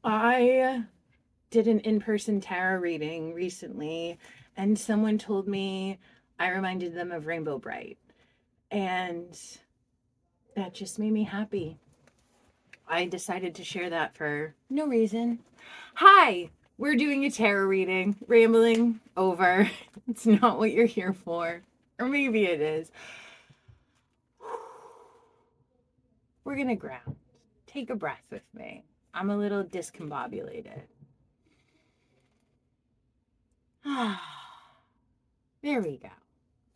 I did an in-person tarot reading recently, and someone told me I reminded them of Rainbow Bright, and that just made me happy. I decided to share that for no reason. Hi, we're doing a tarot reading, rambling over. It's not what you're here for, or maybe it is. We're gonna ground. Take a breath with me. I'm a little discombobulated. There we go.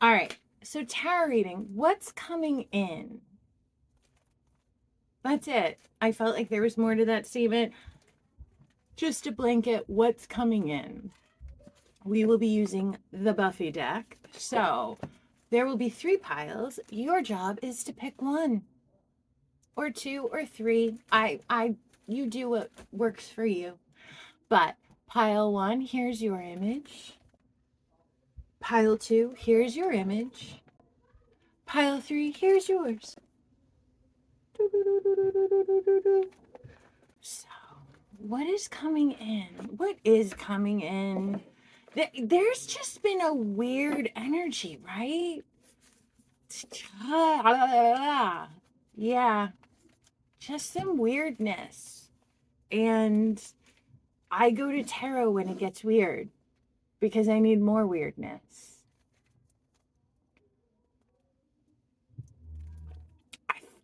All right. So tarot reading, what's coming in? That's it. I felt like there was more to that statement. Just a blanket, what's coming in? We will be using the Buffy deck. So there will be 3 piles. Your job is to pick 1 or 2 or 3. You do what works for you. But pile 1, here's your image. Pile 2, here's your image. Pile 3, here's yours. So, what is coming in? What is coming in? There's just been a weird energy, right? Yeah, just some weirdness. And I go to tarot when it gets weird because I need more weirdness.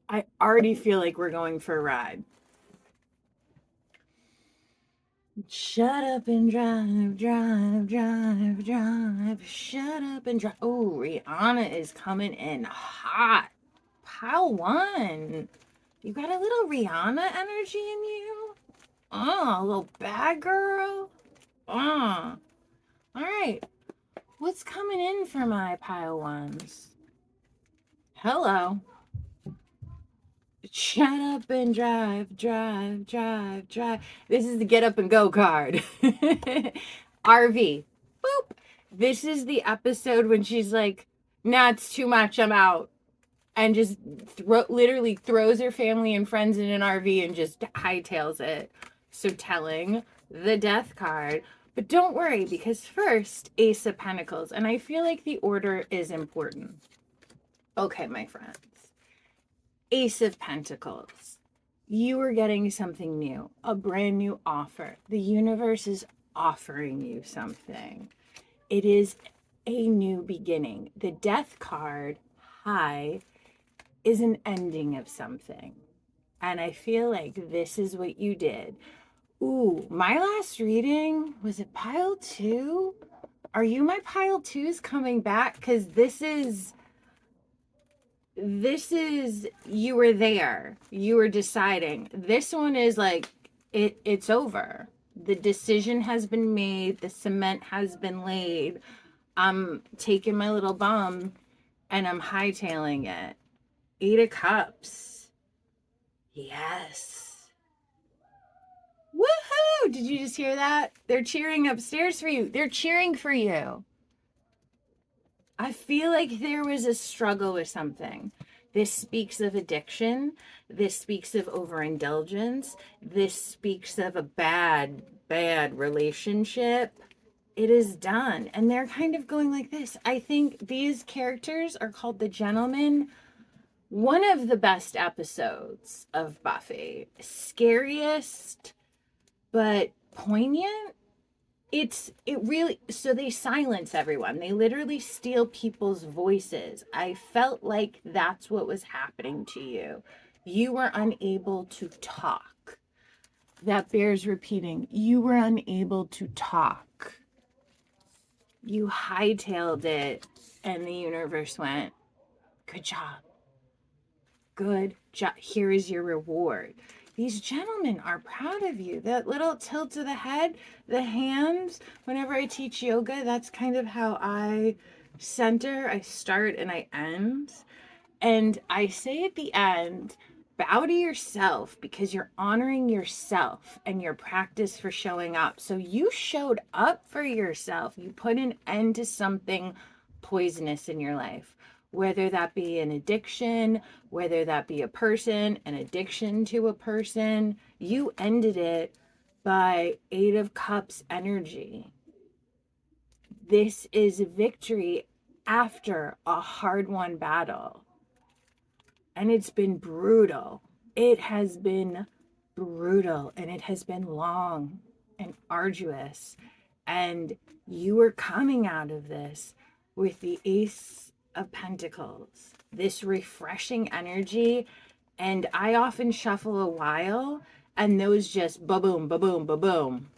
I already feel like we're going for a ride. Shut up and drive, drive, drive, drive. Shut up and drive. Oh, Rihanna is coming in hot. Pile 1. You got a little Rihanna energy in you? Oh, a little bad girl? Oh. All right. What's coming in for my pile 1s? Hello. Shut up and drive, drive, drive, drive. This is the get up and go card. RV. Boop. This is the episode when she's like, nah, it's too much, I'm out. And just literally throws her family and friends in an RV and just hightails it. So telling, the death card. But don't worry, because first, Ace of Pentacles. And I feel like the order is important. Okay, my friends. Ace of Pentacles. You are getting something new, a brand new offer. The universe is offering you something. It is a new beginning. The death card, high, is an ending of something. And I feel like this is what you did. Ooh, my last reading, was it pile 2? Are you my pile 2s coming back? Because this is you were there, you were deciding. This one is like it's over, the decision has been made, the cement has been laid. I'm taking my little bum and I'm hightailing it. 8 of Cups. Yes. Woohoo! Did you just hear that? They're cheering upstairs for you. They're cheering for you. I feel like there was a struggle with something. This speaks of addiction. This speaks of overindulgence. This speaks of a bad relationship. It is done. And they're kind of going like this. I think these characters are called the Gentlemen. One of the best episodes of Buffy. Scariest, but poignant. It really, so they silence everyone. They literally steal people's voices. I felt like that's what was happening to you. You were unable to talk. That bears repeating. You were unable to talk. You hightailed it, and the universe went, good job. Good job. Here is your reward. These gentlemen are proud of you. That little tilt of the head, the hands, whenever I teach yoga, that's kind of how I center. I start and I end. And I say at the end, bow to yourself, because you're honoring yourself and your practice for showing up. So you showed up for yourself. You put an end to something poisonous in your life, whether that be an addiction, whether that be a person, an addiction to a person. You ended it by Eight of Cups energy. This is victory after a hard-won battle. And it's been brutal. It has been brutal, and it has been long and arduous. And you are coming out of this with the Ace of Pentacles, this refreshing energy. And I often shuffle a while, and those just ba-boom, ba-boom, ba-boom.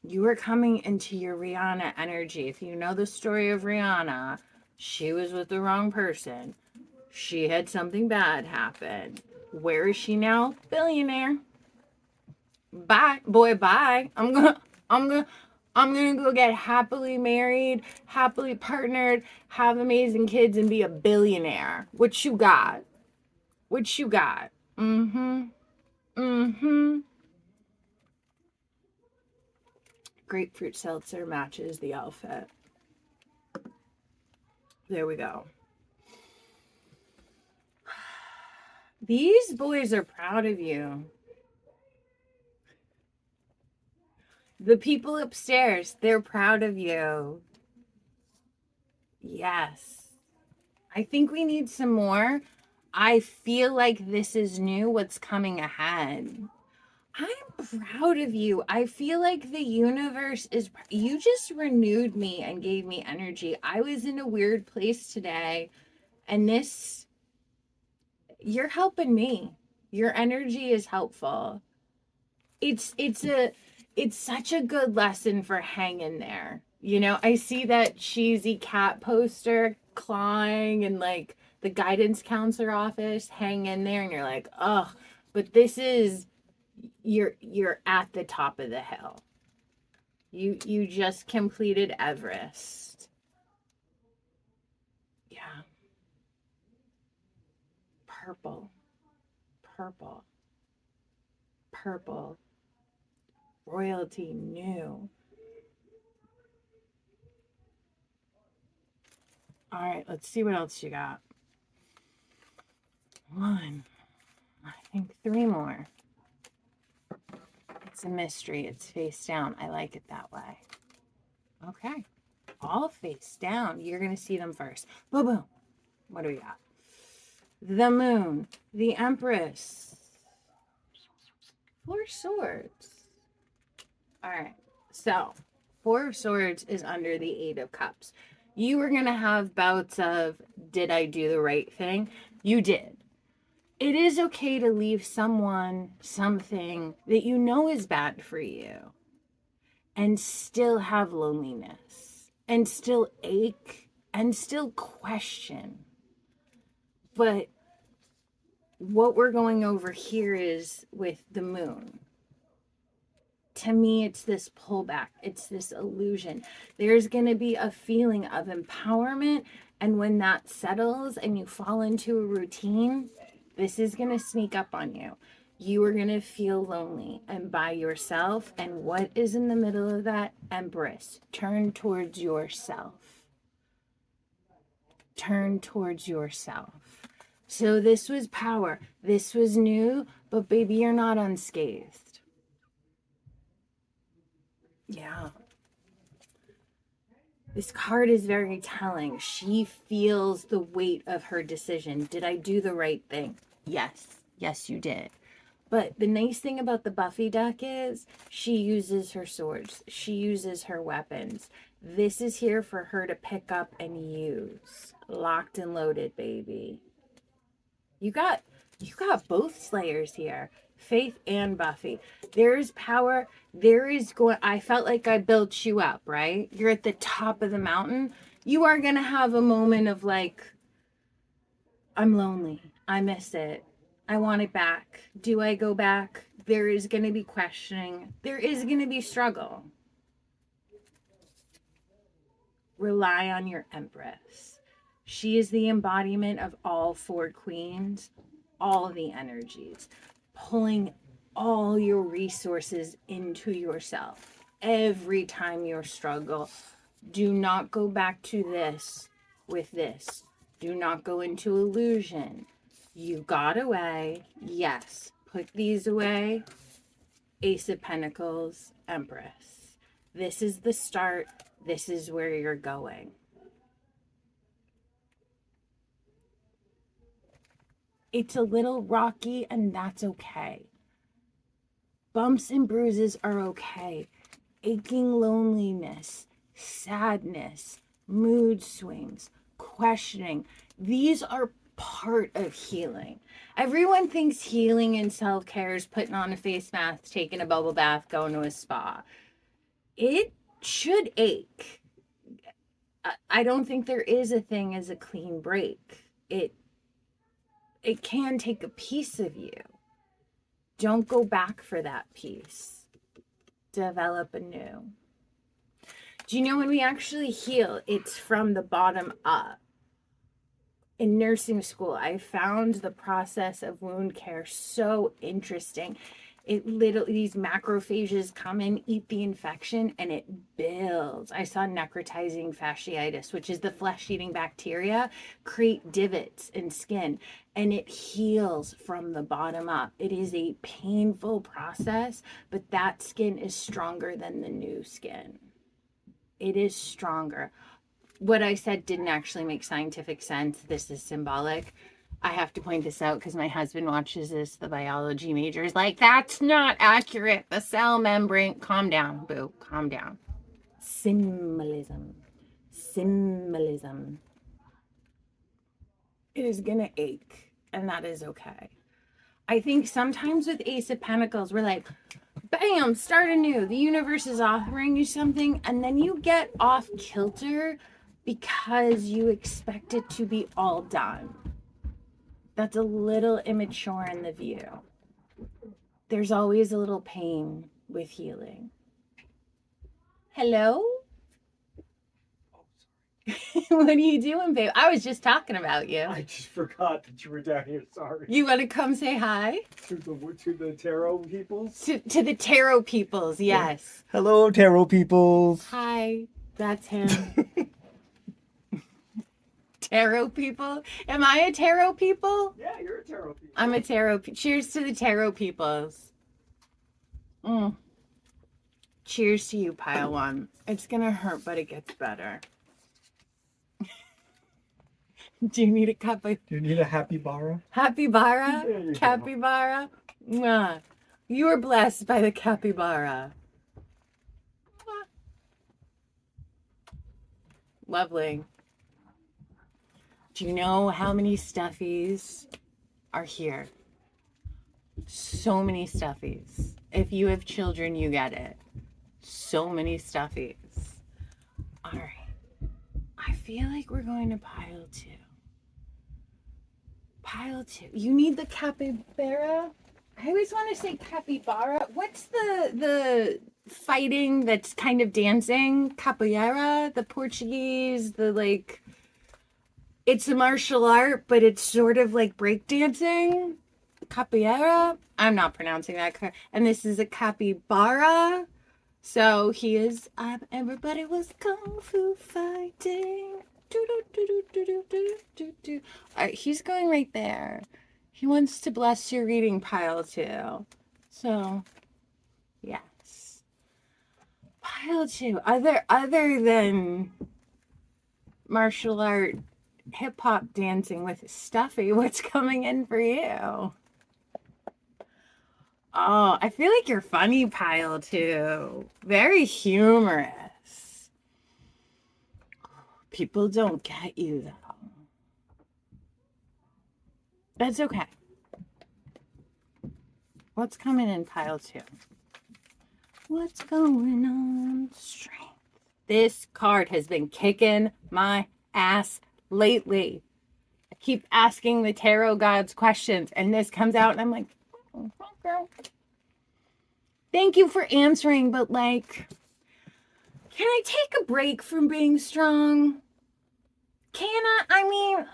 You are coming into your Rihanna energy. If you know the story of Rihanna, she was with the wrong person. She had something bad happen. Where is she now? Billionaire. Bye, boy, bye. I'm gonna go get happily married, happily partnered, have amazing kids, and be a billionaire. What you got? What you got? Grapefruit seltzer matches the outfit. There we go. These boys are proud of you. The people upstairs, they're proud of you. Yes. I think we need some more. I feel like this is new, what's coming ahead. I'm proud of you. I feel like the universe is, you just renewed me and gave me energy. I was in a weird place today, and this, you're helping me. Your energy is helpful. It's such a good lesson for hanging there. You know, I see that cheesy cat poster clawing and like the guidance counselor office, hang in there, and you're like, oh, but this is, you're at the top of the hill. You just completed Everest. Yeah. Purple. Purple. Purple. Royalty new. All right, let's see what else you got. One. I think three more. It's a mystery. It's face down. I like it that way. Okay. All face down. You're going to see them first. Boom, boom. What do we got? The Moon. The Empress. Four Swords. All right. So, Four of Swords is under the Eight of Cups. You were going to have bouts of, did I do the right thing? You did. It is okay to leave someone, something that you know is bad for you, and still have loneliness, and still ache, and still question. But what we're going over here is with the Moon. To me, it's this pullback. It's this illusion. There's going to be a feeling of empowerment. And when that settles and you fall into a routine, this is going to sneak up on you. You are going to feel lonely and by yourself. And what is in the middle of that? Empress. Turn towards yourself. Turn towards yourself. So this was power. This was new, but baby, you're not unscathed. Yeah. This card is very telling. She feels the weight of her decision. Did I do the right thing? Yes. Yes, you did. But the nice thing about the Buffy deck is she uses her swords. She uses her weapons. This is here for her to pick up and use. Locked and loaded, baby. You got both Slayers here. Faith and Buffy. There is power. There is going. I felt like I built you up, right? You're at the top of the mountain. You are going to have a moment of like, I'm lonely. I miss it. I want it back. Do I go back? There is going to be questioning. There is going to be struggle. Rely on your Empress. She is the embodiment of all four queens, all the energies, pulling all your resources into yourself. Every time you struggle, do not go back to this with this. Do not go into illusion. You got away. Yes. Put these away. Ace of Pentacles, Empress. This is the start. This is where you're going. It's a little rocky, and that's okay. Bumps and bruises are okay. Aching loneliness, sadness, mood swings, questioning. These are part of healing. Everyone thinks healing and self-care is putting on a face mask, taking a bubble bath, going to a spa. It should ache. I don't think there is a thing as a clean break. It can take a piece of you. Don't go back for that piece. Develop anew. Do you know when we actually heal, it's from the bottom up? In nursing school, I found the process of wound care so interesting. It literally, these macrophages come in, eat the infection, and it builds. I saw necrotizing fasciitis, which is the flesh-eating bacteria, create divots in skin, and it heals from the bottom up. It is a painful process, but that skin is stronger than the new skin. It is stronger. What I said didn't actually make scientific sense. This is symbolic. I have to point this out because my husband watches this. The biology major is like, that's not accurate. The cell membrane. Calm down, boo. Calm down. Symbolism. Symbolism. It is going to ache, and that is okay. I think sometimes with Ace of Pentacles, we're like, bam, start anew. The universe is offering you something, and then you get off kilter because you expect it to be all done. That's a little immature in the view. There's always a little pain with healing. Hello? What are you doing, babe? I was just talking about you. I just forgot that you were down here. Sorry. You want to come say hi? To the tarot peoples? To the tarot peoples, yes. Hello, tarot peoples. Hi, that's him. Tarot people? Am I a tarot people? Yeah, you're a tarot people. I'm a tarot. Cheers to the tarot peoples. Cheers to you, pile one. It's gonna hurt, but it gets better. Do you need a cup of... Do you need a happy bara? Capybara? There you Capybara? Mwah. You are blessed by the capybara. Mwah. Lovely. Do you know how many stuffies are here? So many stuffies. If you have children, you get it. So many stuffies. All right. I feel like we're going to pile two. Pile two. You need the capybara? I always want to say capybara. What's the fighting that's kind of dancing? Capoeira? The Portuguese, the like... It's a martial art, but it's sort of like breakdancing. Capoeira. I'm not pronouncing that correct. And this is a capybara. So he is, everybody was kung fu fighting. He's going right there. He wants to bless your reading pile too. So, yes. Pile two. Other than martial art, hip-hop dancing with Stuffy, what's coming in for you? Oh, I feel like you're funny, pile two. Very humorous. People don't get you, though. That's okay. What's coming in, pile two? What's going on? Strength. This card has been kicking my ass lately. I keep asking the tarot gods questions, and this comes out, and I'm like, oh, girl. Thank you for answering, but like, can I take a break from being strong? Can I? I mean,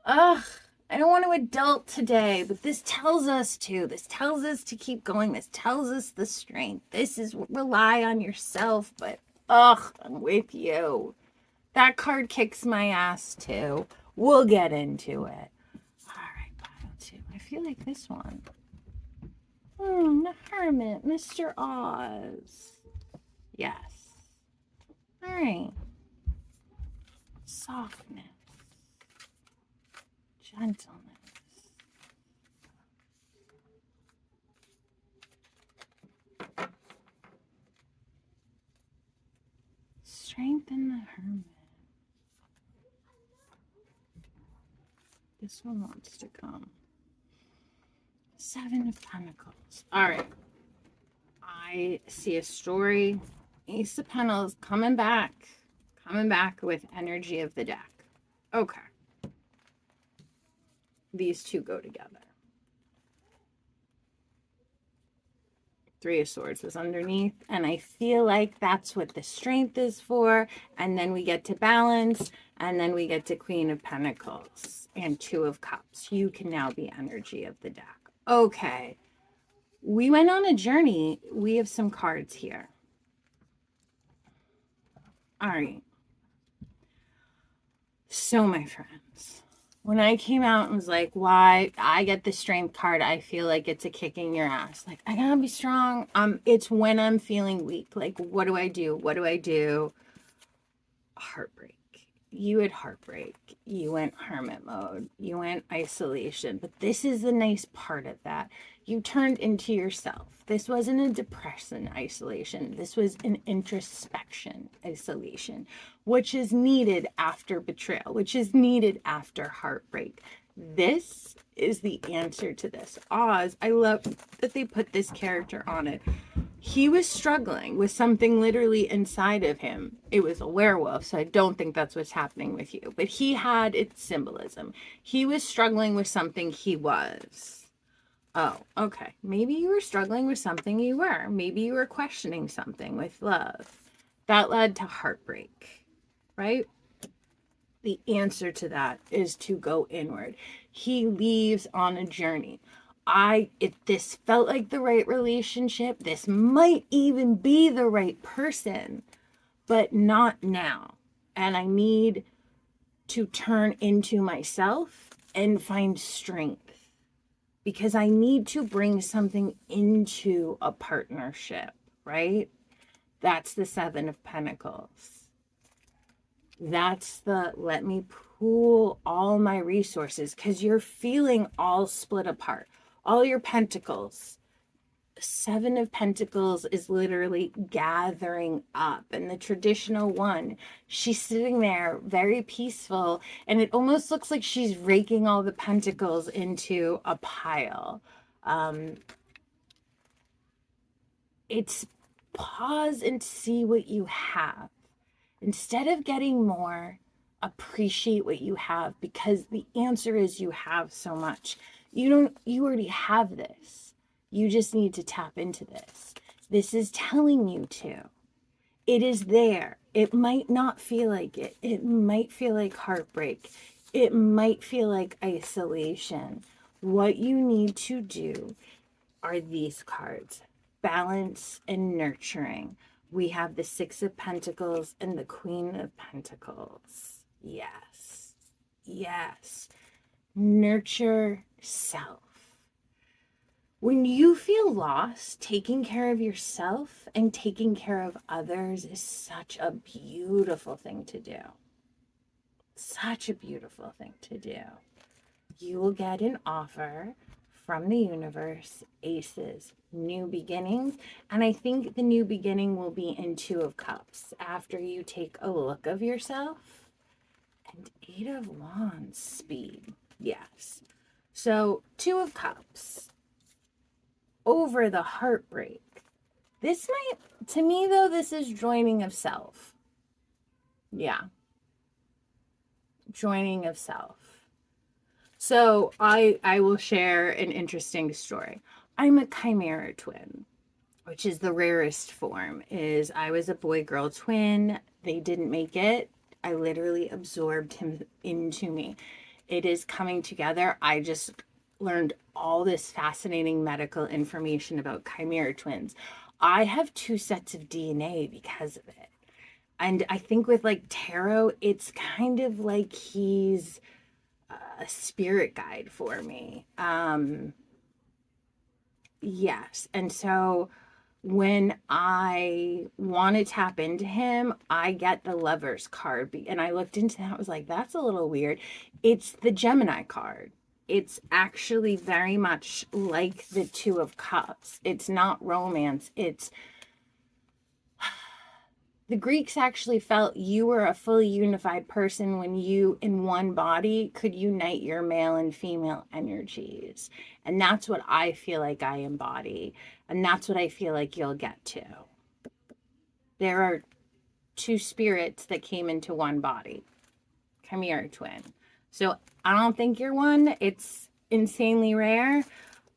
I don't want to adult today, but this tells us to. This tells us to keep going. This tells us the strength. This is rely on yourself, but I'm with you. That card kicks my ass too. We'll get into it. All right, pile two. I feel like this one. The Hermit, Mr. Oz. Yes. All right. Softness, gentleness. Strength in the Hermit. This one wants to come. Seven of Pentacles. All right. I see a story. Ace of Pentacles coming back with energy of the deck. Okay. These two go together. Three of Swords was underneath, and I feel like that's what the strength is for. And then we get to balance, and then we get to Queen of Pentacles and Two of Cups. You can now be energy of the deck. Okay. We went on a journey. We have some cards here. All right. So, my friends, when I came out and was like, why I get the strength card, I feel like it's a kick in your ass. Like, I gotta be strong. It's when I'm feeling weak. Like, what do I do? What do I do? Heartbreak. You had heartbreak. You went hermit mode. You went isolation. But this is the nice part of that. You turned into yourself. This wasn't a depression isolation. This was an introspection isolation, which is needed after betrayal, which is needed after heartbreak. This is the answer to this. Oz, I love that they put this character on it. He was struggling with something literally inside of him. It was a werewolf, so I don't think that's what's happening with you. But he had its symbolism. He was struggling with something he was. Oh, okay. Maybe you were struggling with something you were. Maybe you were questioning something with love. That led to heartbreak, right? The answer to that is to go inward. He leaves on a journey. If this felt like the right relationship, this might even be the right person, but not now. And I need to turn into myself and find strength because I need to bring something into a partnership, right? That's the Seven of Pentacles. That's the let me pool all my resources because you're feeling all split apart. All your pentacles. Seven of Pentacles is literally gathering up. And the traditional one, she's sitting there very peaceful. And it almost looks like she's raking all the pentacles into a pile. It's pause and see what you have. Instead of getting more, appreciate what you have because the answer is you have so much. You already have this. You just need to tap into this. This is telling you to. It is there. It might not feel like it. It might feel like heartbreak. It might feel like isolation. What you need to do are these cards. Balance and nurturing. We have the Six of Pentacles and the Queen of Pentacles. Yes. Yes. Nurture self. When you feel lost, taking care of yourself and taking care of others is such a beautiful thing to do. Such a beautiful thing to do. You will get an offer from the universe, aces, new beginnings. And I think the new beginning will be in Two of Cups after you take a look of yourself. And Eight of Wands, speed. Yes. So Two of Cups over the heartbreak. This might, to me though, this is joining of self. Yeah. Joining of self. So I will share an interesting story. I'm a chimera twin, which is the rarest form. Is I was a boy-girl twin. They didn't make it. I literally absorbed him into me. It is coming together. I just learned all this fascinating medical information about chimera twins. I have two sets of DNA because of it. And I think with like tarot, it's kind of like he's a spirit guide for me. Yes. And so when I want to tap into him, I get the Lovers card. And I looked into that. I was like, that's a little weird. It's the Gemini card. It's actually very much like the Two of Cups. It's not romance. It's the Greeks actually felt you were a fully unified person when you, in one body, could unite your male and female energies. And that's what I feel like I embody. And that's what I feel like you'll get to. There are two spirits that came into one body. Chimera twin. So I don't think you're one. It's insanely rare.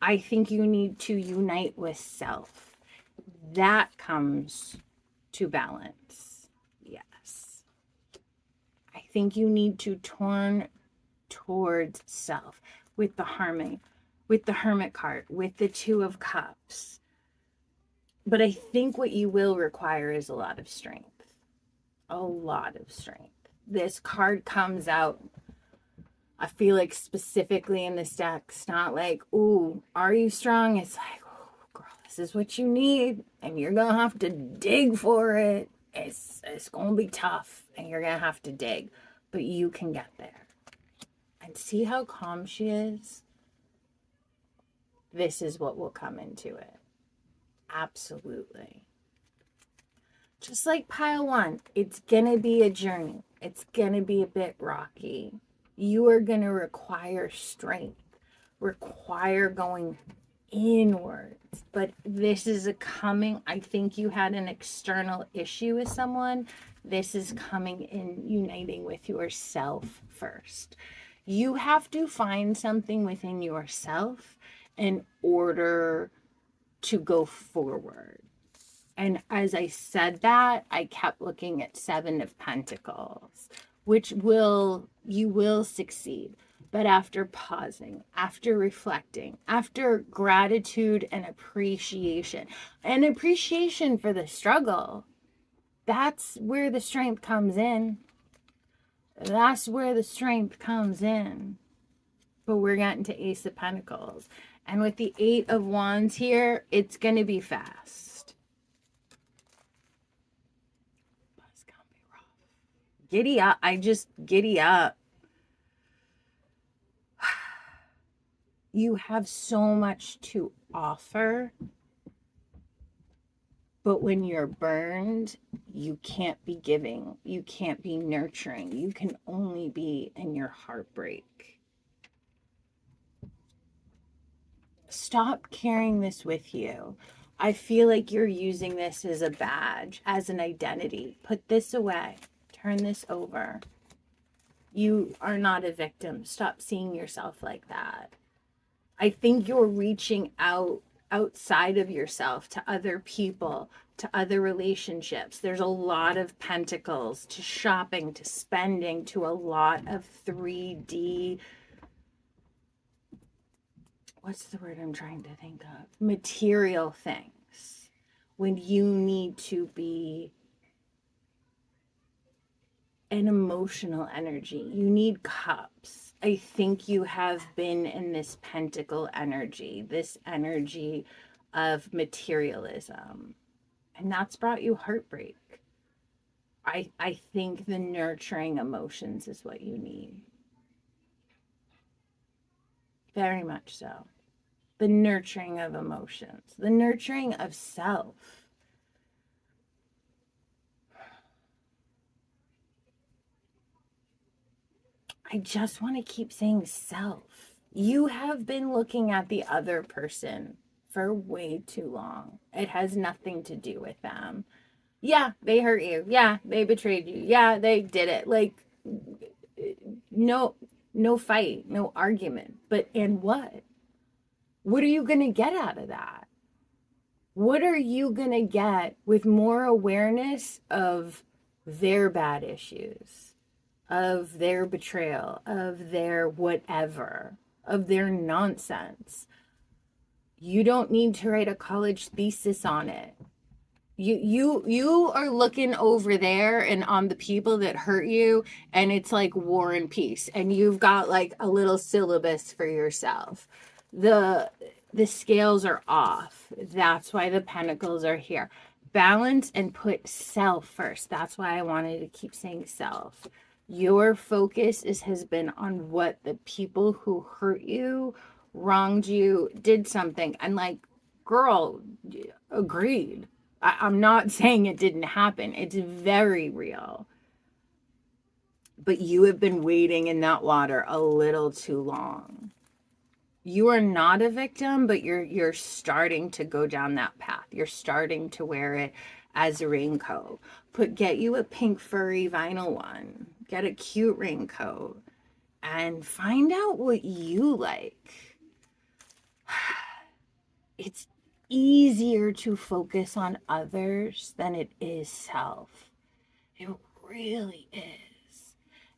I think you need to unite with self. That comes to balance. Yes. I think you need to turn towards self with the hermit card, with the Two of Cups. But I think what you will require is a lot of strength. A lot of strength. This card comes out, I feel like specifically in this deck, it's not like, ooh, are you strong? It's like, oh, girl, this is what you need, and you're gonna have to dig for it. It's gonna be tough, and you're gonna have to dig, but you can get there. And see how calm she is? This is what will come into it. Absolutely. Just like pile one, it's gonna be a journey. It's gonna be a bit rocky. You are gonna require strength, require going inwards. But this is a coming, I think you had an external issue with someone. This is coming in, uniting with yourself first. You have to find something within yourself in order to go forward. And as I said that, I kept looking at Seven of Pentacles, which you will succeed. But after pausing, after reflecting, after gratitude and appreciation for the struggle, that's where the strength comes in. That's where the strength comes in. But we're getting to Ace of Pentacles. And with the Eight of Wands here, it's going to be fast. But it's going to be rough. Giddy up. Giddy up. You have so much to offer. But when you're burned, you can't be giving. You can't be nurturing. You can only be in your heartbreak. Stop carrying this with you. I feel like you're using this as a badge, as an identity. Put this away. Turn this over. You are not a victim. Stop seeing yourself like that. I think you're reaching outside of yourself to other people, to other relationships. There's a lot of pentacles, to shopping, to spending, to a lot of 3D, what's the word I'm trying to think of? Material things. When you need to be an emotional energy. You need cups. I think you have been in this pentacle energy, this energy of materialism. And that's brought you heartbreak. I think the nurturing emotions is what you need. Very much so. The nurturing of emotions, the nurturing of self. I just want to keep saying self. You have been looking at the other person for way too long. It has nothing to do with them. Yeah, they hurt you. Yeah, they betrayed you. Yeah, they did it. Like, no fight, no argument. But and what? What are you going to get out of that? What are you going to get with more awareness of their bad issues, of their betrayal, of their whatever, of their nonsense? You don't need to write a college thesis on it. You are looking over there and on the people that hurt you, and it's like War and Peace, and you've got like a little syllabus for yourself. the scales are off. That's why the pentacles are here. Balance and put self first. That's why I wanted to keep saying self. Your focus has been on what the people who hurt you, wronged you, did something. And like, girl, agreed. I'm not saying it didn't happen. It's very real. But you have been waiting in that water a little too long. You are not a victim, but you're starting to go down that path. You're starting to wear it as a raincoat. Get you a pink furry vinyl one. Get a cute raincoat and find out what you like. It's easier to focus on others than it is self. It really is.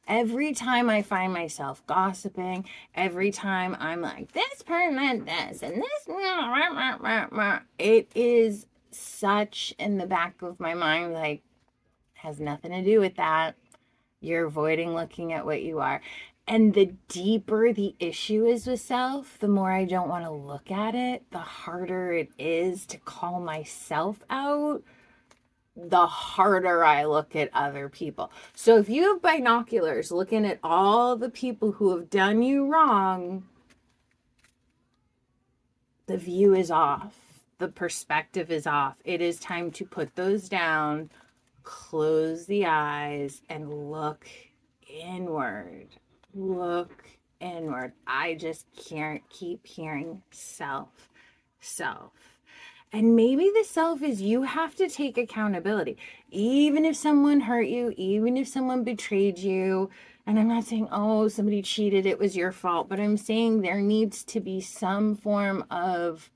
Every time I find myself gossiping, every time I'm like, this person and this, and this, it is such in the back of my mind, like, has nothing to do with that. You're avoiding looking at what you are. And the deeper the issue is with self, the more I don't want to look at it, the harder it is to call myself out, the harder I look at other people. So if you have binoculars looking at all the people who have done you wrong, the view is off. The perspective is off. It is time to put those down, close the eyes, and look inward. Look inward. I just can't keep hearing self. And maybe the self is you have to take accountability. Even if someone hurt you, even if someone betrayed you, and I'm not saying, oh, somebody cheated, it was your fault, but I'm saying there needs to be some form of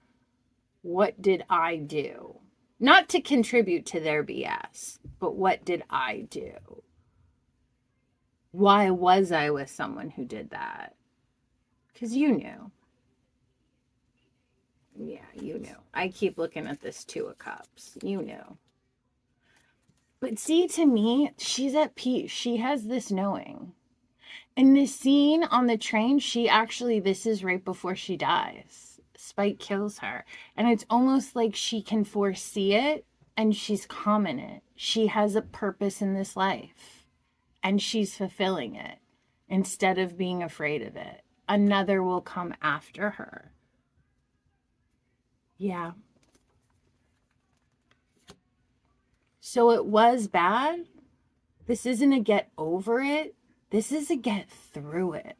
what did I do? Not to contribute to their BS, but what did I do? Why was I with someone who did that? Because you knew. Yeah, you knew. I keep looking at this Two of Cups. You knew. But see, to me, she's at peace. She has this knowing. In this scene on the train, this is right before she dies. Spike kills her. And it's almost like she can foresee it and she's calm in it. She has a purpose in this life and she's fulfilling it instead of being afraid of it. Another will come after her. Yeah. So it was bad. This isn't a get over it. This is a get through it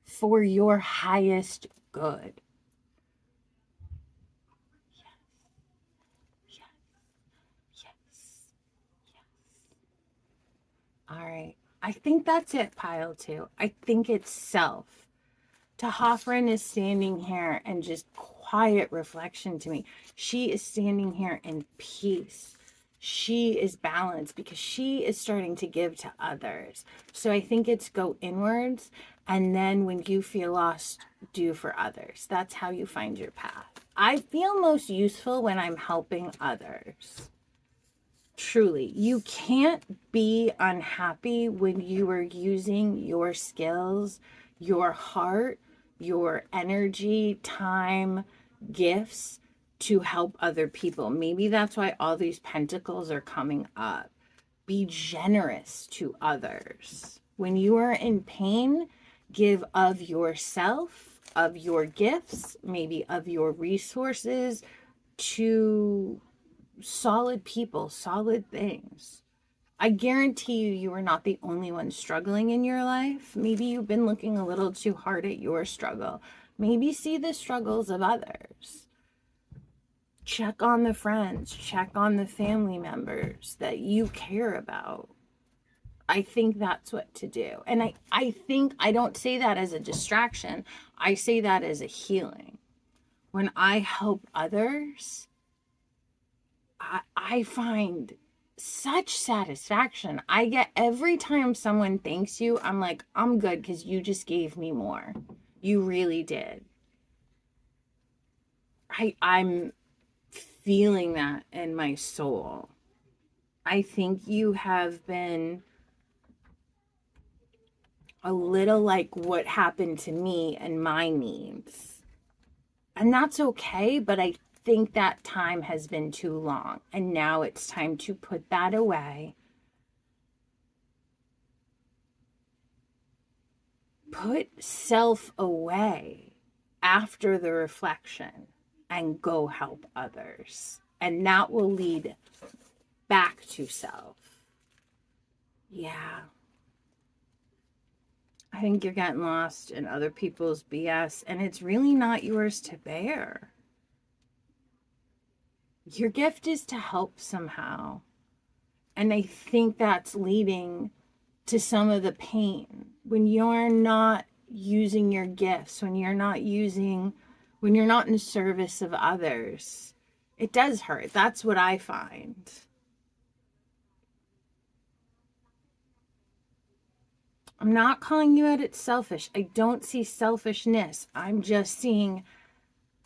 for your highest good. Yes. All right. I think that's it, pile two. I think it's self. Hoffren is standing here and just quiet reflection to me. She is standing here in peace. She is balanced because she is starting to give to others. So I think it's go inwards. And then when you feel lost, do for others. That's how you find your path. I feel most useful when I'm helping others. Truly, you can't be unhappy when you are using your skills, your heart, your energy, time, gifts to help other people. Maybe that's why all these pentacles are coming up. Be generous to others. When you are in pain, give of yourself, of your gifts, maybe of your resources to solid people, solid things. I guarantee you are not the only one struggling in your life. Maybe you've been looking a little too hard at your struggle. Maybe see the struggles of others. Check on the friends, check on the family members that you care about. I think that's what to do. And I think I don't say that as a distraction. I say that as a healing. When I help others, I find such satisfaction. I get every time someone thanks you, I'm like, I'm good because you just gave me more. You really did. I'm feeling that in my soul. I think you have been a little like what happened to me and my needs. And that's okay, but I think that time has been too long. And now it's time to put that away. Put self away after the reflection and go help others. And that will lead back to self. Yeah. I think you're getting lost in other people's BS, and it's really not yours to bear. Your gift is to help somehow. And I think that's leading to some of the pain. When you're not using your gifts, when you're not in service of others, it does hurt. That's what I find. I'm not calling you out it's selfish. I don't see selfishness. I'm just seeing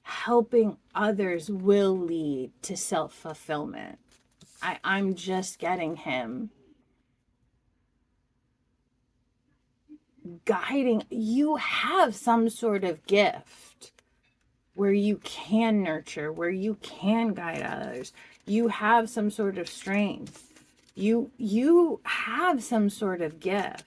helping others will lead to self-fulfillment. I'm just getting him guiding. You have some sort of gift where you can nurture, where you can guide others. You have some sort of strength. You have some sort of gift.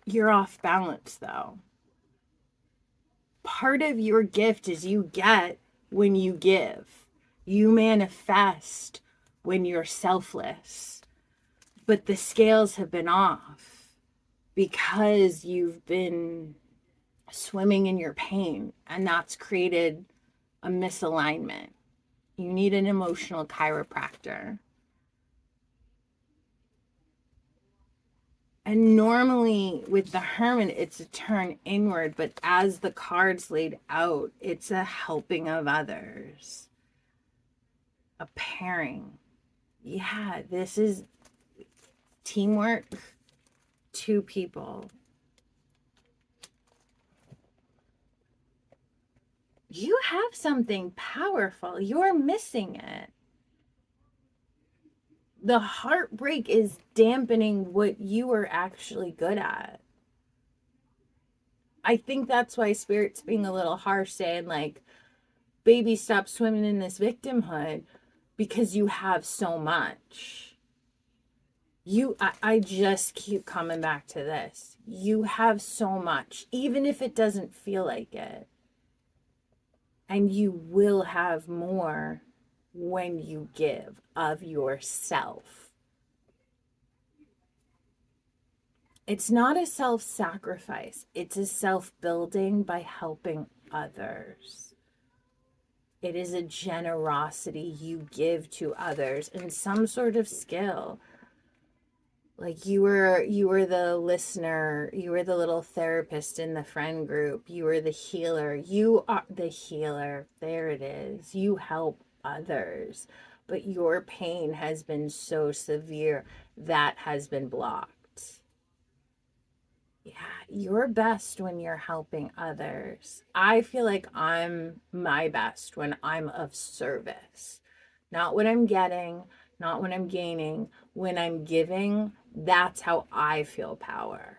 You're off balance, though. Part of your gift is you get when you give. You manifest when you're selfless. But the scales have been off because you've been swimming in your pain, and that's created a misalignment. You need an emotional chiropractor. And normally with the Hermit, it's a turn inward, but as the cards laid out, it's a helping of others, a pairing. Yeah, this is teamwork, two people. You have something powerful. You're missing it. The heartbreak is dampening what you are actually good at. I think that's why Spirit's being a little harsh, saying like, baby, stop swimming in this victimhood, because you have so much. I just keep coming back to this. You have so much, even if it doesn't feel like it. And you will have more when you give of yourself. It's not a self-sacrifice. It's a self-building by helping others. It is a generosity you give to others and some sort of skill. Like you were the listener, you were the little therapist in the friend group, you were the healer. You are the healer. There it is. You help others. But your pain has been so severe that has been blocked. Yeah, you're best when you're helping others. I feel like I'm my best when I'm of service. Not what I'm getting, not when I'm gaining. When I'm giving, that's how I feel power.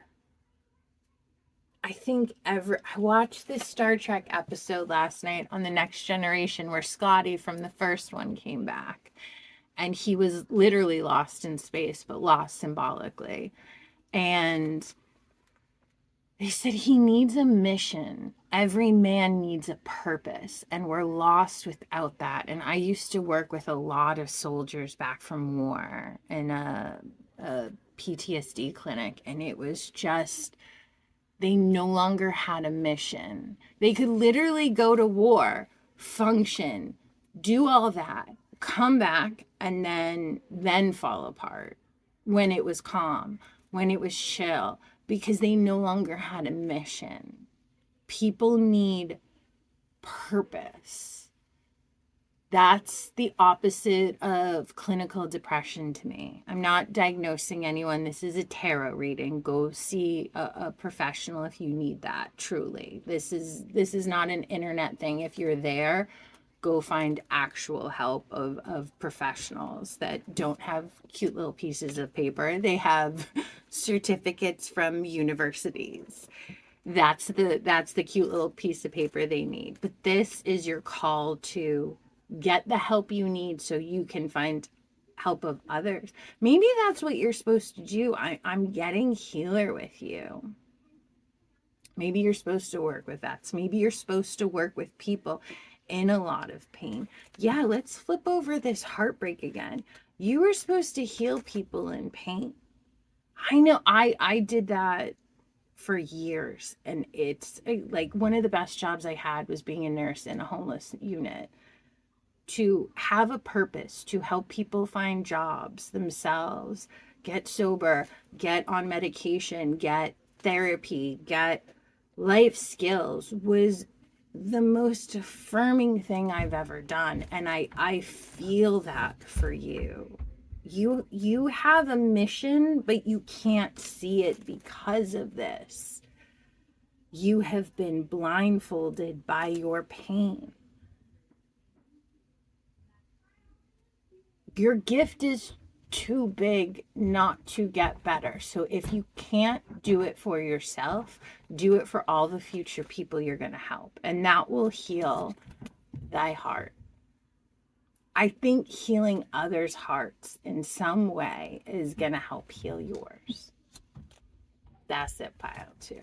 I think I watched this Star Trek episode last night on The Next Generation where Scotty from the first one came back. And he was literally lost in space, but lost symbolically. And they said he needs a mission. Every man needs a purpose, and we're lost without that. And I used to work with a lot of soldiers back from war in a PTSD clinic, and it was just, they no longer had a mission. They could literally go to war, function, do all that, come back, and then fall apart when it was calm, when it was chill, because they no longer had a mission. People need purpose. That's the opposite of clinical depression to me. I'm not diagnosing anyone. This is a tarot reading. Go see a professional if you need that, truly. This is not an internet thing. If you're there, go find actual help of professionals that don't have cute little pieces of paper. They have certificates from universities. That's the cute little piece of paper they need. But this is your call to get the help you need so you can find help of others. Maybe that's what you're supposed to do. I'm getting healer with you. Maybe you're supposed to work with vets. Maybe you're supposed to work with people in a lot of pain. Yeah, let's flip over this heartbreak again. You were supposed to heal people in pain. I know I did that for years, and it's like one of the best jobs I had was being a nurse in a homeless unit. To have a purpose, to help people find jobs themselves, get sober, get on medication, get therapy, get life skills was the most affirming thing I've ever done. And I feel that for you. You have a mission, but you can't see it because of this. You have been blindfolded by your pain. Your gift is too big not to get better. So if you can't do it for yourself, do it for all the future people you're going to help. And that will heal thy heart. I think healing others' hearts in some way is going to help heal yours. That's it, pile 2.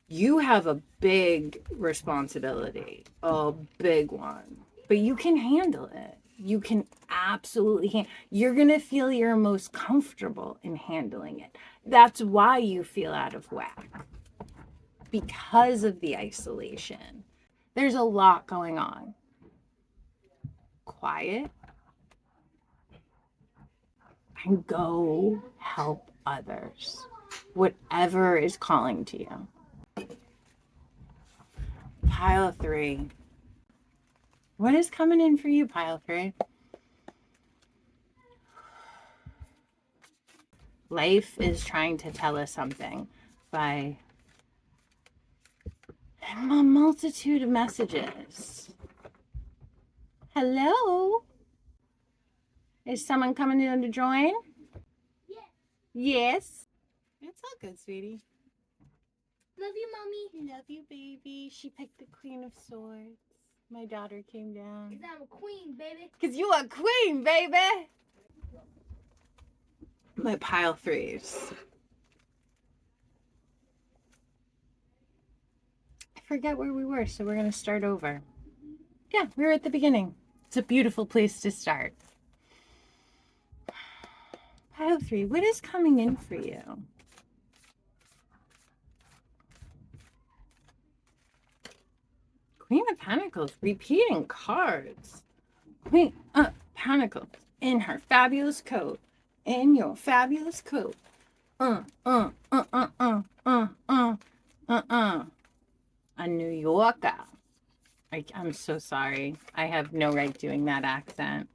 You have a big responsibility, a big one, but you can handle it. You can absolutely you're going to feel you're most comfortable in handling it. That's why you feel out of whack, because of the isolation. There's a lot going on. Quiet and go help others. Whatever is calling to you. Pile 3. What is coming in for you, pile 3? Life is trying to tell us something by a multitude of messages. Hello? Is someone coming in to join? Yes. Yes. It's all good, sweetie. Love you, Mommy. Love you, baby. She picked the Queen of Swords. My daughter came down. Because I'm a queen, baby. Because you a queen, baby. My pile 3s. I forget where we were, so we're going to start over. Yeah, we were at the beginning. It's a beautiful place to start. Pile 3, what is coming in for you? Queen of Pentacles, repeating cards. Queen of Pentacles in her fabulous coat. In your fabulous coat. A New Yorker. I'm so sorry. I have no right doing that accent.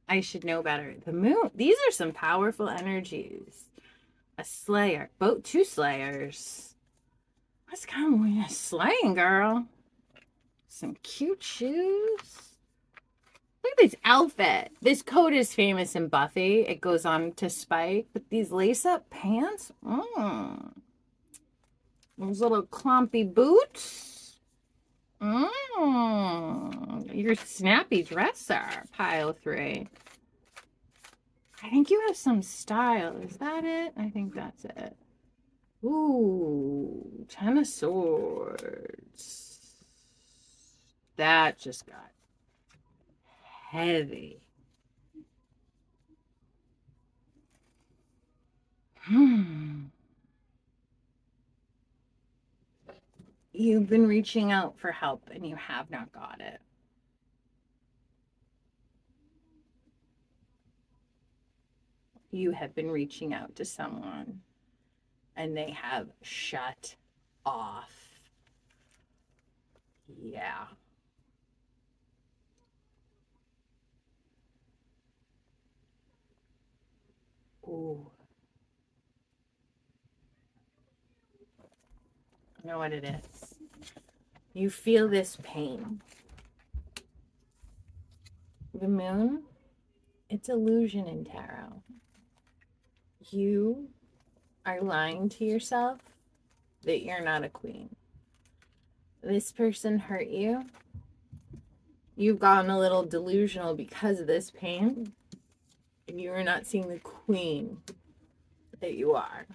I should know better. The moon. These are some powerful energies. A slayer. Both 2 slayers. What's going on? Slaying, girl. Some cute shoes. Look at this outfit. This coat is famous in Buffy. It goes on to Spike. But these lace-up pants. Those little clumpy boots. Your snappy dresser. Pile 3. I think you have some style. Is that it? I think that's it. Ooh, 10 of Swords. That just got heavy. You've been reaching out for help and you have not got it. You have been reaching out to someone and they have shut off. Yeah. Ooh. I know what it is. You feel this pain. The moon, it's illusion in tarot. You are lying to yourself that you're not a queen. This person hurt you. You've gotten a little delusional because of this pain, and you are not seeing the queen that you are.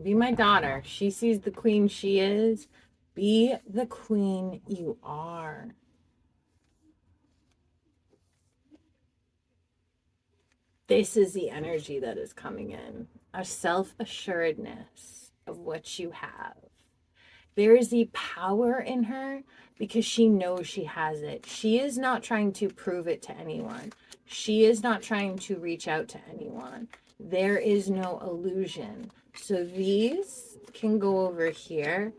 Be my daughter. She sees the queen she is. Be the queen you are. This is the energy that is coming in. A self-assuredness of what you have. There is the power in her because she knows she has it. She is not trying to prove it to anyone. She is not trying to reach out to anyone. There is no illusion. So these can go over here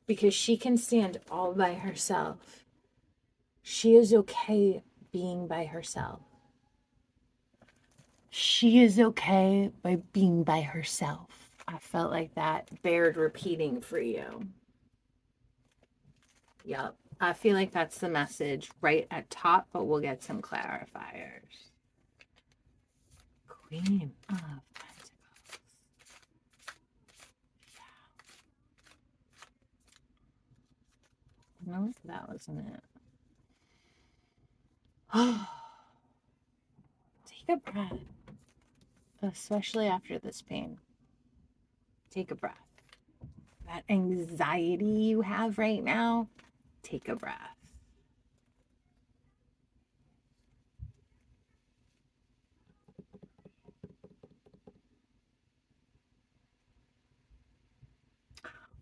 because she can stand all by herself. She is okay being by herself. She is okay by being by herself. I felt like that bared repeating for you. Yep. I feel like that's the message right at top, but we'll get some clarifiers. Queen of Pentacles. Yeah. No, that wasn't it. Take a breath. Especially after this pain. Take a breath. That anxiety you have right now, take a breath.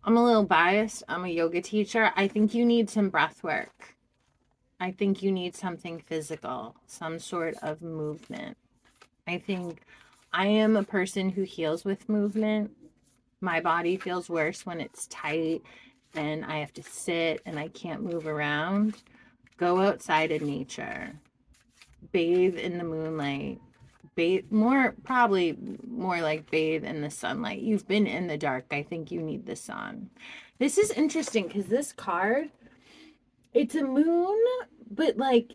I'm a little biased. I'm a yoga teacher. I think you need some breath work. I think you need something physical, some sort of movement. I think I am a person who heals with movement. My body feels worse when it's tight and I have to sit and I can't move around. Go outside in nature. Bathe in the moonlight. Probably more like bathe in the sunlight. You've been in the dark. I think you need the sun. This is interesting because this card, it's a moon, but like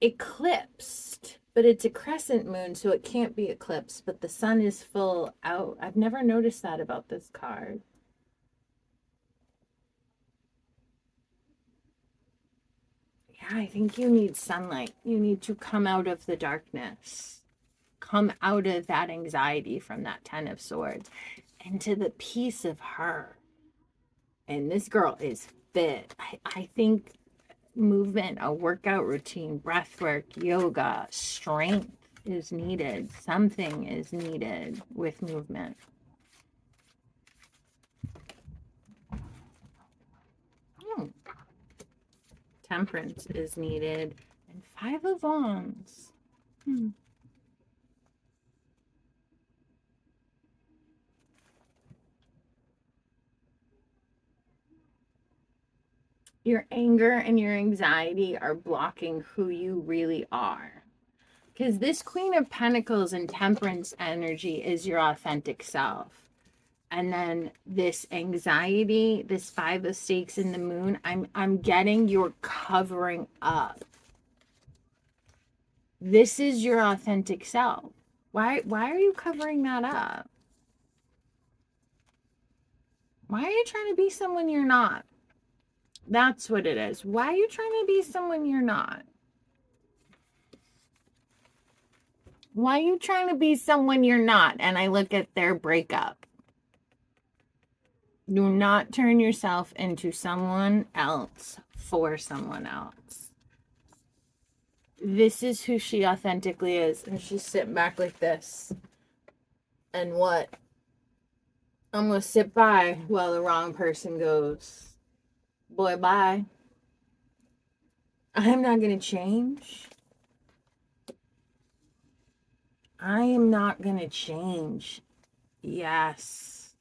eclipsed. But it's a crescent moon, so it can't be eclipsed. But the sun is full out. I've never noticed that about this card. Yeah, I think you need sunlight. You need to come out of the darkness. Come out of that anxiety from that 10 of Swords into the peace of her. And this girl is fit. I think movement, a workout routine, breath work, yoga, strength is needed. Something is needed with movement. Temperance is needed. And 5 of Wands. Your anger and your anxiety are blocking who you really are. Because this Queen of Pentacles and Temperance energy is your authentic self. And then this anxiety, this 5 of Stakes in the Moon, I'm getting you're covering up. This is your authentic self. Why are you covering that up? Why are you trying to be someone you're not? That's what it is. Why are you trying to be someone you're not? Why are you trying to be someone you're not? And I look at their breakup. Do not turn yourself into someone else for someone else. This is who she authentically is. And she's sitting back like this. And what? I'm going to sit by while the wrong person goes, boy, bye. I'm not going to change. I am not going to change. Yes.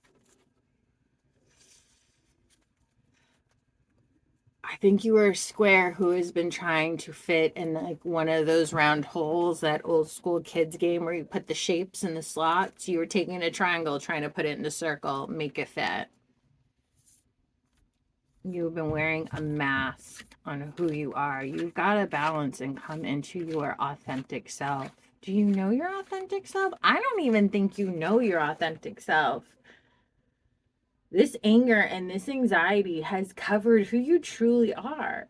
I think you are a square who has been trying to fit in like one of those round holes, that old school kids game where you put the shapes in the slots. You were taking a triangle, trying to put it in a circle, make it fit. You've been wearing a mask on who you are. You've got to balance and come into your authentic self. Do you know your authentic self? I don't even think you know your authentic self. This anger and this anxiety has covered who you truly are.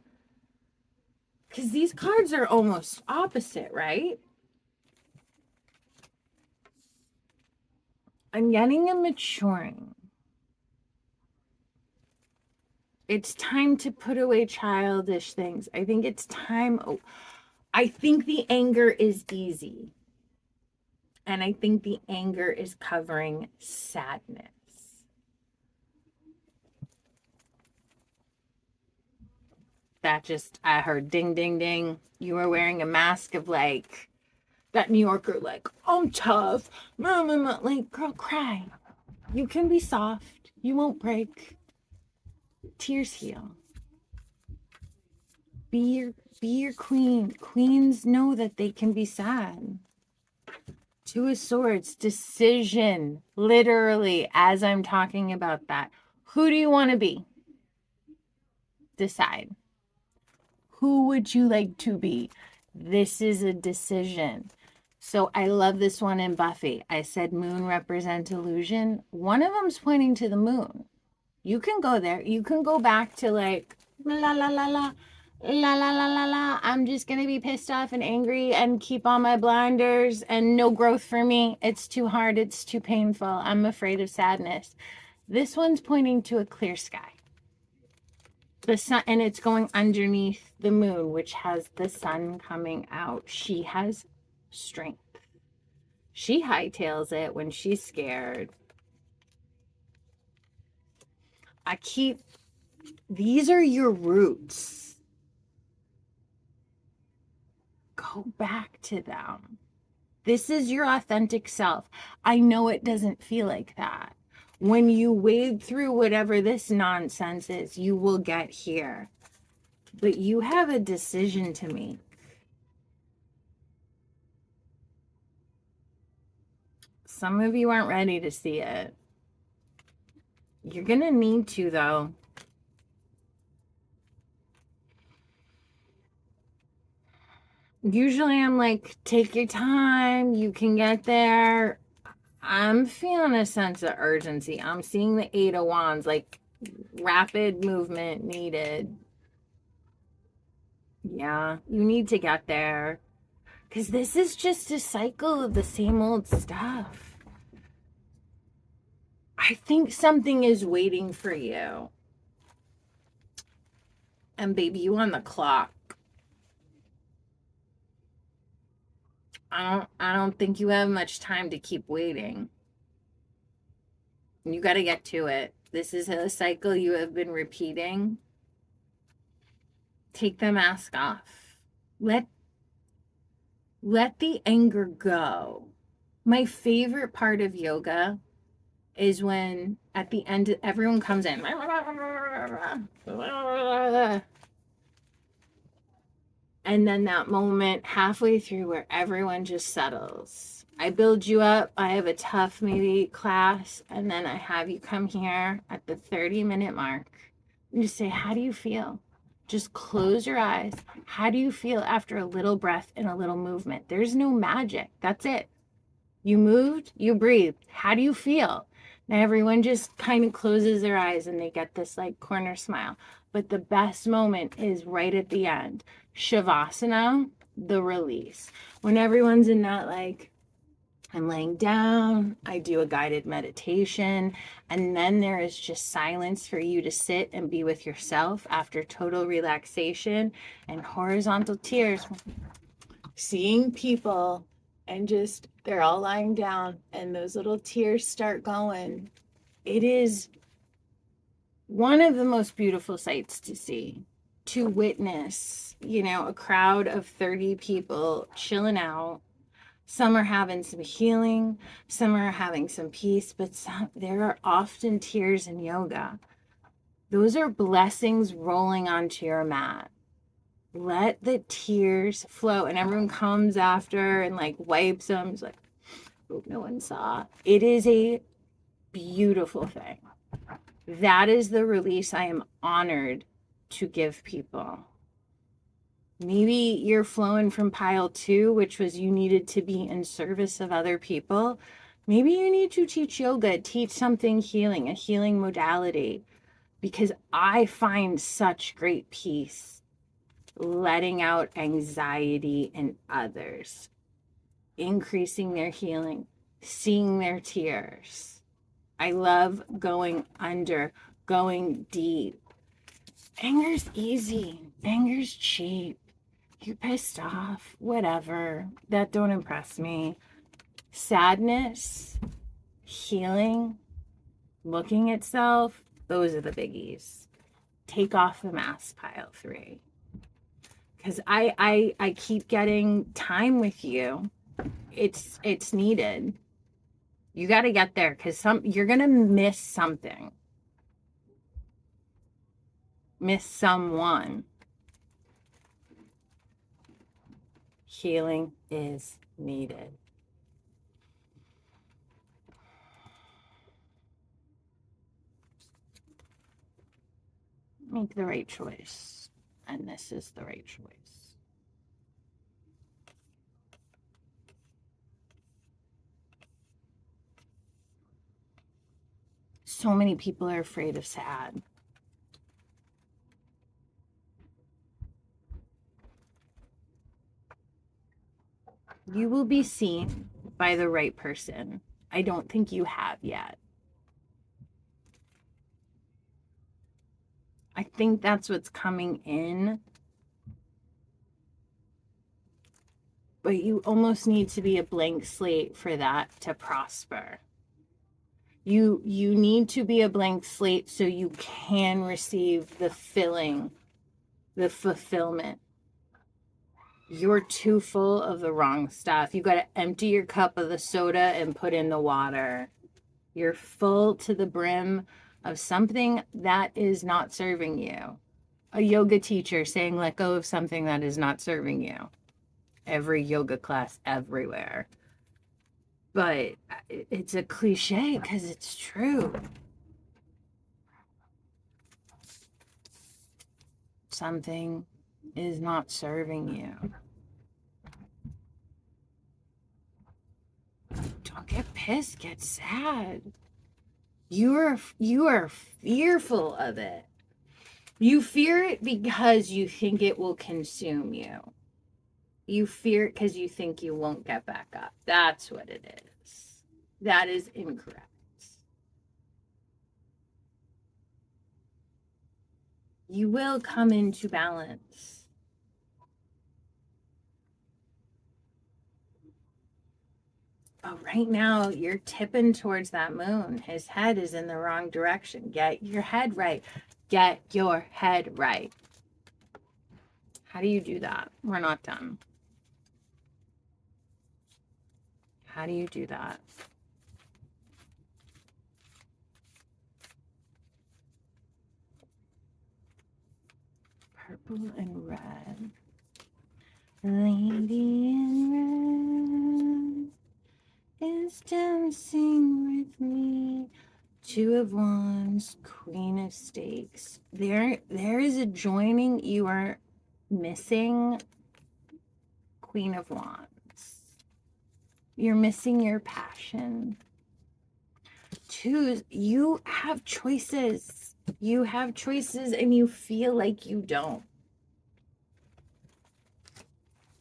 Because these cards are almost opposite, right? I'm getting a maturing. It's time to put away childish things. I think it's time. I think the anger is easy. And I think the anger is covering sadness. I heard ding, ding, ding. You were wearing a mask of like, that New Yorker, like, I'm tough. Like, girl, cry. You can be soft. You won't break. Tears heal. Be your queen. Queens know that they can be sad. Two of Swords, decision. Literally, as I'm talking about that. Who do you want to be? Decide. Who would you like to be? This is a decision. So I love this one in Buffy. I said moon represents illusion. One of them's pointing to the moon. You can go there. You can go back to like, la la la la, la la la la la. I'm just going to be pissed off and angry and keep on my blinders and no growth for me. It's too hard. It's too painful. I'm afraid of sadness. This one's pointing to a clear sky. The sun, and it's going underneath the moon, which has the sun coming out. She has strength. She hightails it when she's scared. These are your roots. Go back to them. This is your authentic self. I know it doesn't feel like that. When you wade through whatever this nonsense is, you will get here. But you have a decision to make. Some of you aren't ready to see it. You're going to need to, though. Usually I'm like, take your time. You can get there. I'm feeling a sense of urgency. I'm seeing the Eight of Wands, like rapid movement needed. Yeah, you need to get there. Because this is just a cycle of the same old stuff. I think something is waiting for you. And baby, you on the clock. I don't think you have much time to keep waiting. You got to get to it. This is a cycle you have been repeating. Take the mask off. Let the anger go. My favorite part of yoga is when at the end everyone comes in. And then that moment halfway through where everyone just settles. I build you up. I have a tough maybe class. And then I have you come here at the 30-minute mark and just say, how do you feel? Just close your eyes. How do you feel after a little breath and a little movement? There's no magic. That's it. You moved, you breathed. How do you feel? Now everyone just kind of closes their eyes and they get this like corner smile. But the best moment is right at the end. Shavasana, the release. When everyone's in that like, I'm laying down, I do a guided meditation, and then there is just silence for you to sit and be with yourself after total relaxation and horizontal tears. Seeing people and just, they're all lying down and those little tears start going. It is one of the most beautiful sights to see, to witness, a crowd of 30 people chilling out. Some are having some healing, some are having some peace, but there are often tears in yoga. Those are blessings rolling onto your mat. Let the tears flow, and everyone comes after and like wipes them. It's like, hope no one saw. It is a beautiful thing. That is the release I am honored to give people. Maybe you're flowing from pile 2, which was you needed to be in service of other people. Maybe you need to teach yoga, teach something healing, a healing modality, because I find such great peace letting out anxiety in others, increasing their healing, seeing their tears. I love going under, going deep. Anger's easy. Anger's cheap. You're pissed off. Whatever. That don't impress me. Sadness, healing, looking at self, those are the biggies. Take off the mask, pile 3. Because I keep getting time with you. It's needed. You got to get there because you're going to miss something. Miss someone. Healing is needed. Make the right choice. And this is the right choice. So many people are afraid of sad. You will be seen by the right person. I don't think you have yet. I think that's what's coming in. But you almost need to be a blank slate for that to prosper. You need to be a blank slate so you can receive the filling, the fulfillment. You're too full of the wrong stuff. You got to empty your cup of the soda and put in the water. You're full to the brim of something that is not serving you. A yoga teacher saying, let go of something that is not serving you. Every yoga class everywhere. But it's a cliche because it's true. Something is not serving you. Don't get pissed, get sad. You are fearful of it. You fear it because you think it will consume you. You fear it because you think you won't get back up. That's what it is. That is incorrect. You will come into balance. But right now, you're tipping towards that moon. His head is in the wrong direction. Get your head right. Get your head right. How do you do that? We're not done. How do you do that? Purple and red. Lady in red is dancing with me. 2 of Wands, Queen of Stakes. There is a joining. You are missing Queen of Wands. You're missing your passion. 2, you have choices. You have choices and you feel like you don't.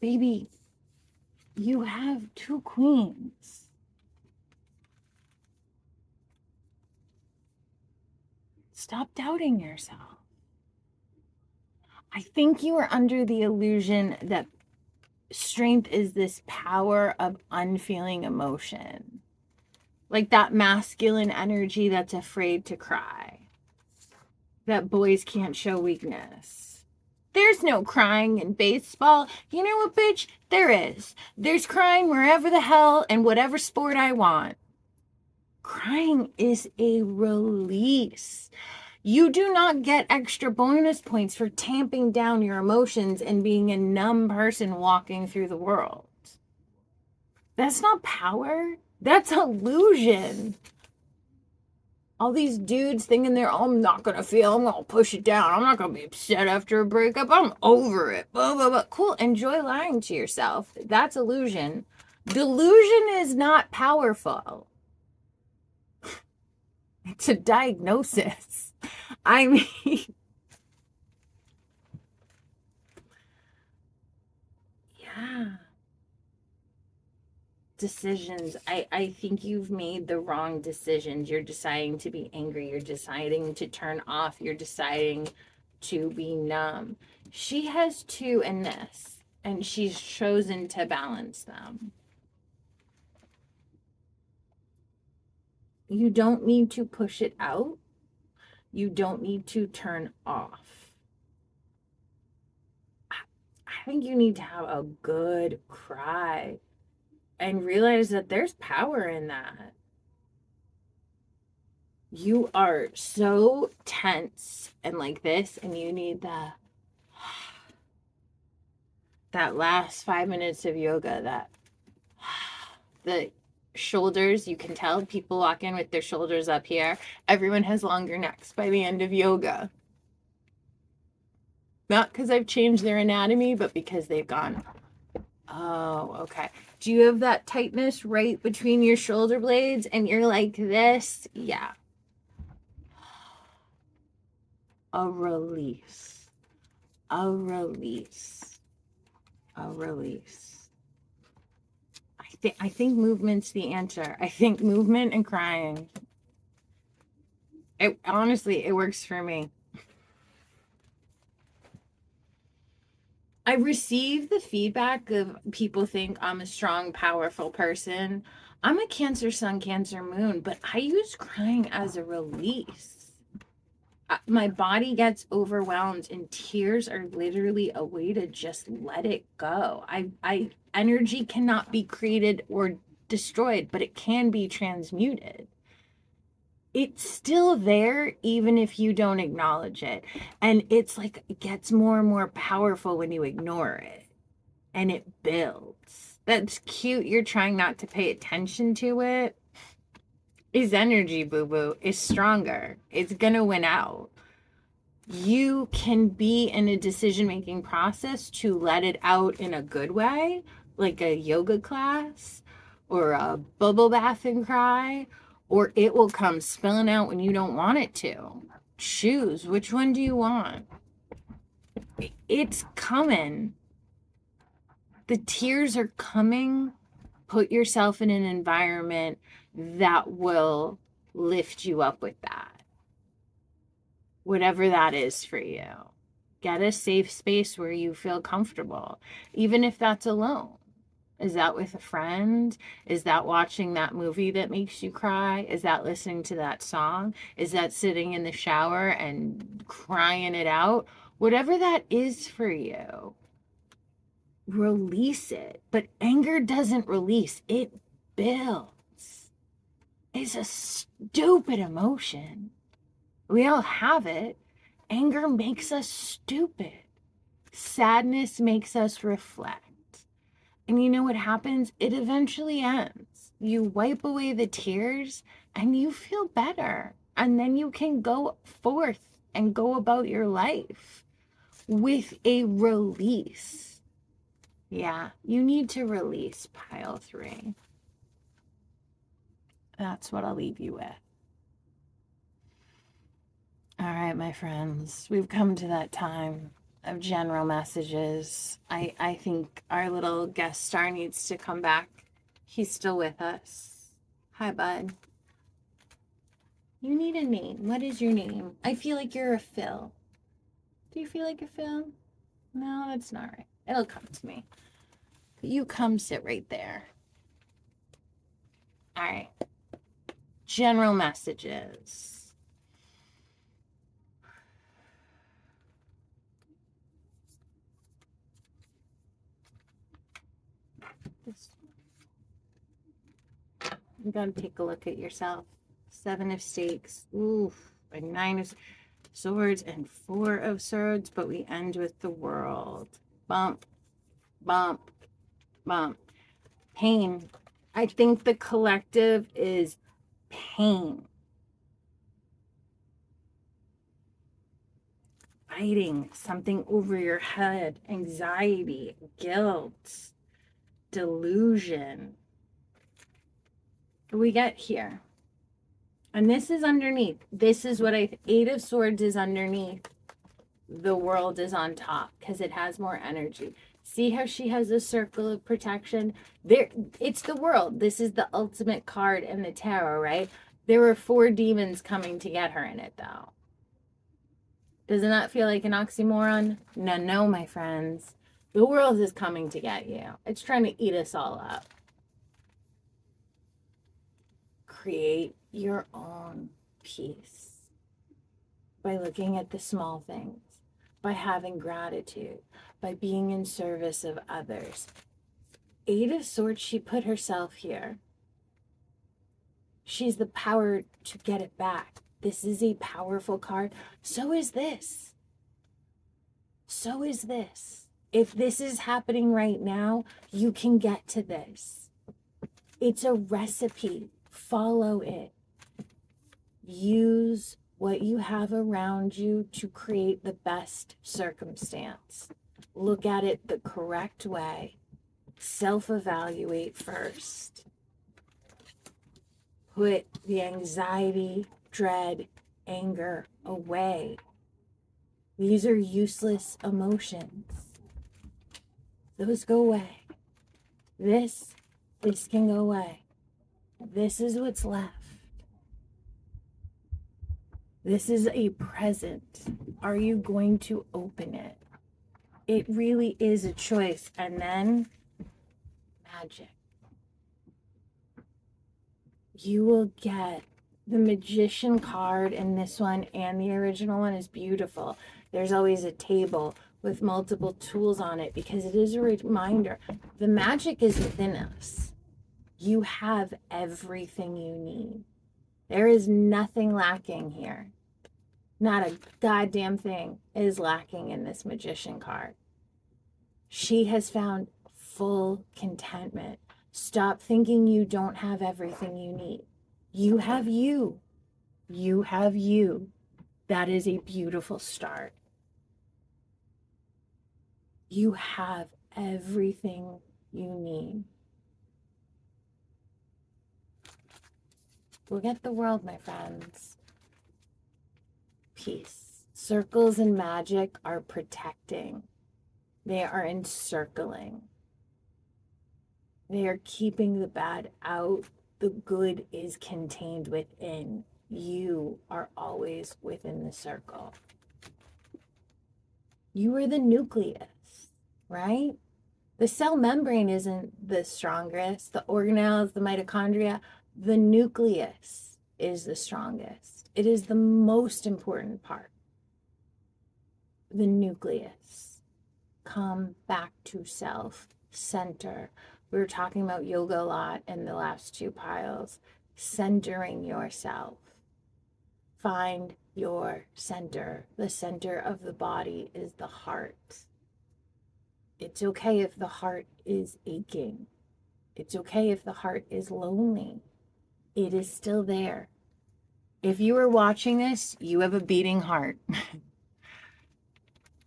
Baby, you have 2 queens. Stop doubting yourself. I think you are under the illusion that strength is this power of unfeeling emotion. Like that masculine energy that's afraid to cry. That boys can't show weakness. There's no crying in baseball. You know what, bitch? There is. There's crying wherever the hell and whatever sport I want. Crying is a release. You do not get extra bonus points for tamping down your emotions and being a numb person walking through the world. That's not power. That's illusion. All these dudes thinking I'm not going to feel, I'm going to push it down. I'm not going to be upset after a breakup. I'm over it. Blah, blah, blah. Cool. Enjoy lying to yourself. That's illusion. Delusion is not powerful. It's a diagnosis. I mean, yeah. Decisions. I think you've made the wrong decisions. You're deciding to be angry. You're deciding to turn off. You're deciding to be numb. She has two in this, and she's chosen to balance them. You don't need to push it out. You don't need to turn off. I think you need to have a good cry and realize that there's power in that. You are so tense and like this, and you need that last 5 minutes of yoga, that the shoulders, you can tell people walk in with their shoulders up here. Everyone has longer necks by the end of yoga. Not because I've changed their anatomy, but because they've gone, oh, okay. Do you have that tightness right between your shoulder blades and you're like this? Yeah. A release. A release. A release. I think movement's the answer. I think movement and crying. Honestly, it works for me. I receive the feedback of people think I'm a strong, powerful person. I'm a Cancer sun, Cancer moon, but I use crying as a release. My body gets overwhelmed, and tears are literally a way to just let it go. Energy cannot be created or destroyed, but it can be transmuted. It's still there even if you don't acknowledge it. And it's like it gets more and more powerful when you ignore it. And it builds. That's cute. You're trying not to pay attention to it. Is energy, boo-boo. Is stronger. It's gonna win out. You can be in a decision-making process to let it out in a good way, like a yoga class or a bubble bath and cry, or it will come spilling out when you don't want it to. Choose. Which one do you want? It's coming. The tears are coming. Put yourself in an environment that will lift you up with that. Whatever that is for you. Get a safe space where you feel comfortable, even if that's alone. Is that with a friend? Is that watching that movie that makes you cry? Is that listening to that song? Is that sitting in the shower and crying it out? Whatever that is for you, release it. But anger doesn't release, it builds. It's a stupid emotion. We all have it. Anger makes us stupid. Sadness makes us reflect. And you know what happens? It eventually ends. You wipe away the tears and you feel better. And then you can go forth and go about your life with a release. Yeah, you need to release pile 3. That's what I'll leave you with. All right, my friends, we've come to that time of general messages. I think our little guest star needs to come back. He's still with us. Hi, bud. You need a name. What is your name? I feel like you're a Phil. Do you feel like a Phil? No, that's not right. It'll come to me. You come sit right there. All right. General messages. You gotta take a look at yourself. 7 of stakes. Oof. A 9 of swords and 4 of swords, but we end with the world. Bump, bump, bump. Pain. I think the collective is pain. fighting something over your head, anxiety, guilt, delusion. We get here. And this is underneath. This is what Eight of Swords is underneath. The World is on top because it has more energy. See how she has a circle of protection? There, it's the World. This is the ultimate card in the tarot, right? There were 4 demons coming to get her in it, though. Doesn't that feel like an oxymoron? No, my friends. The world is coming to get you. It's trying to eat us all up. Create your own peace by looking at the small things, by having gratitude, by being in service of others. Eight of Swords, she put herself here. She's the power to get it back. This is a powerful card. So is this. So is this. If this is happening right now, you can get to this. It's a recipe. Follow it. Use what you have around you to create the best circumstance. Look at it the correct way. Self-evaluate first. Put the anxiety, dread, anger away. These are useless emotions. Those go away. This can go away. This is what's left. This is a present. Are you going to open it? It really is a choice. And then magic. You will get the Magician card in this one, and the original one is beautiful. There's always a table with multiple tools on it because it is a reminder. The magic is within us. You have everything you need. There is nothing lacking here. Not a goddamn thing is lacking in this Magician card. She has found full contentment. Stop thinking you don't have everything you need. You have you. You have you. That is a beautiful start. You have everything you need. Look at the world, my friends. Peace. Circles and magic are protecting. They are encircling. They are keeping the bad out. The good is contained within. You are always within the circle. You are the nucleus, right? The cell membrane isn't the strongest. The organelles, the mitochondria, the nucleus is the strongest. It is the most important part. The nucleus. Come back to self. Center. We were talking about yoga a lot in the last 2 piles. Centering yourself. Find your center. The center of the body is the heart. It's okay if the heart is aching. It's okay if the heart is lonely. It is still there. If you are watching this, you have a beating heart.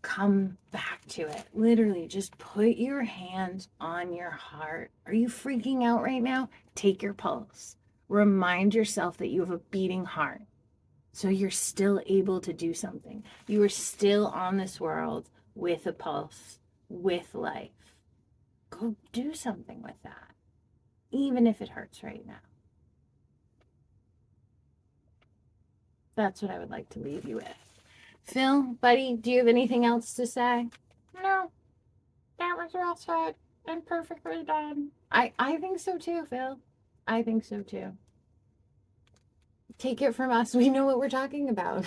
Come back to it. Literally, just put your hands on your heart. Are you freaking out right now? Take your pulse. Remind yourself that you have a beating heart. So you're still able to do something. You are still on this world with a pulse, with life. Go do something with that, even if it hurts right now. That's what I would like to leave you with. Phil, buddy, do you have anything else to say? No, that was well said and perfectly done. I think so too, Phil. I think so too. Take it from us. We know what we're talking about.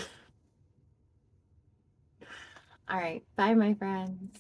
All right. Bye, my friends.